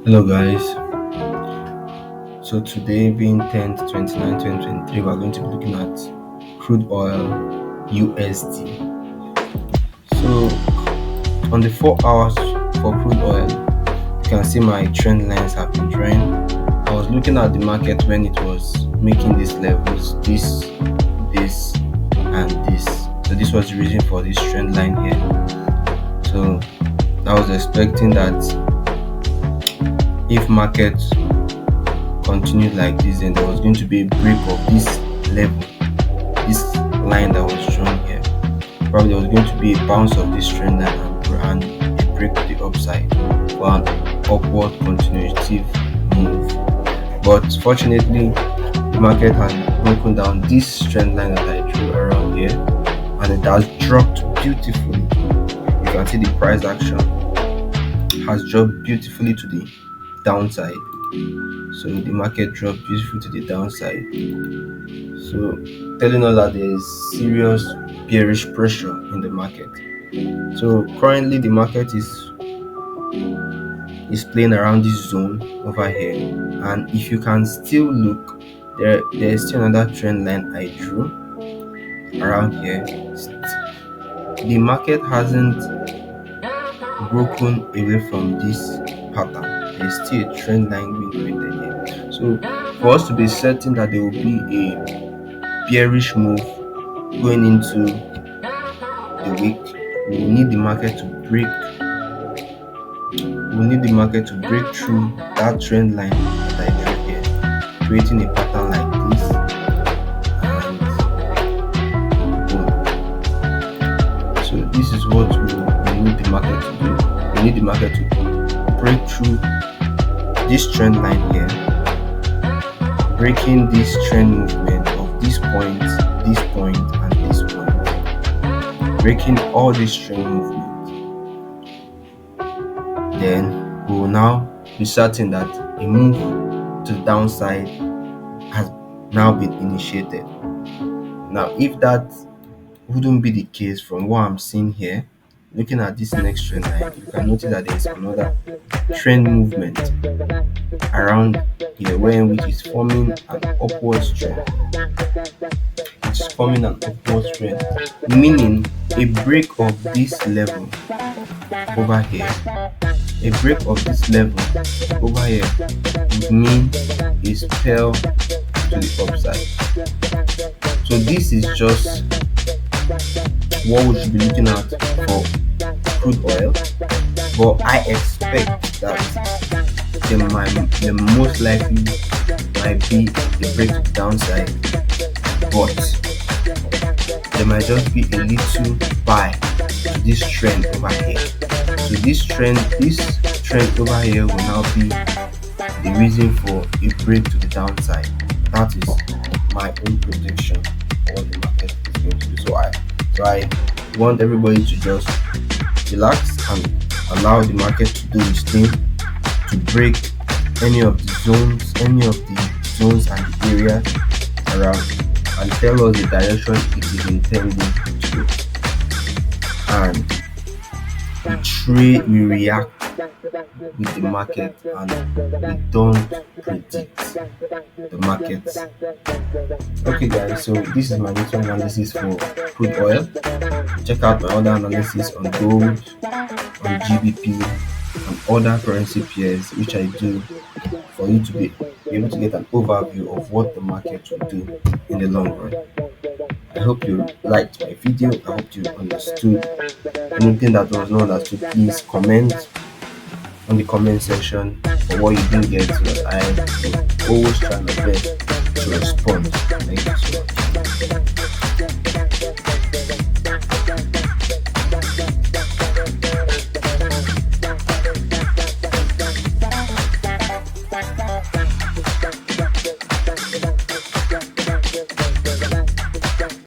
Hello guys, so today being 10th 29 2023, we're going to be looking at crude oil USD. So on the 4 hours for crude oil, you can see my trend lines have been drawing. I was looking at the market when it was making these levels, this and this. So this was the reason for this trend line here. So I was expecting that if market continued like this, then there was going to be a break of this level, this line that was drawn here. Probably there was going to be a bounce of this trend line and a break to the upside for an upward continuative move. But fortunately, the market has broken down this trend line that I drew around here, and it has dropped beautifully. You can see the price action has dropped beautifully to the downside. So the market dropped beautifully to the downside, so telling us that there is serious bearish pressure in the market. So currently the market is playing around this zone over here, and if you can still look, there is still another trend line I drew around here. The market hasn't broken away from this pattern. There's still a trend line being created here. So for us to be certain that there will be a bearish move going into the week, we will need the market to break through that trend line that I drew here, creating a pattern like this, and boom. So this is what we need the market to do. We need the market to break through this trend line here, breaking this trend movement of this point, and this point, breaking all this trend movement. Then we will now be certain that a move to the downside has now been initiated. Now, if that wouldn't be the case from what I'm seeing here, looking at this next trend line, you can notice that there is another trend movement around here, which is forming an upward trend. It's forming an upward trend, meaning a break of this level over here. A break of this level over here would mean a spell to the upside. So this is just what we should be looking at for crude oil, but I expect that there most likely might be a break to the downside, but there might just be a little buy to this trend over here. So this trend over here will now be the reason for a break to the downside. That is my own prediction for what the market is going to do. So I want everybody to just relax and allow the market to do its thing, to break any of the zones and the areas around, and tell us the direction it is intending to go. And we react with the market, and we don't predict the market. Okay guys, so this is my little analysis for crude oil. Check out my other analysis on gold, on GBP, and other currency pairs, which I do for you to be able to get an overview of what the market will do in the long run. I hope you liked my video. I hope you understood anything that was not understood. Please comment on the comment section for what you didn't get, so that I will always try my best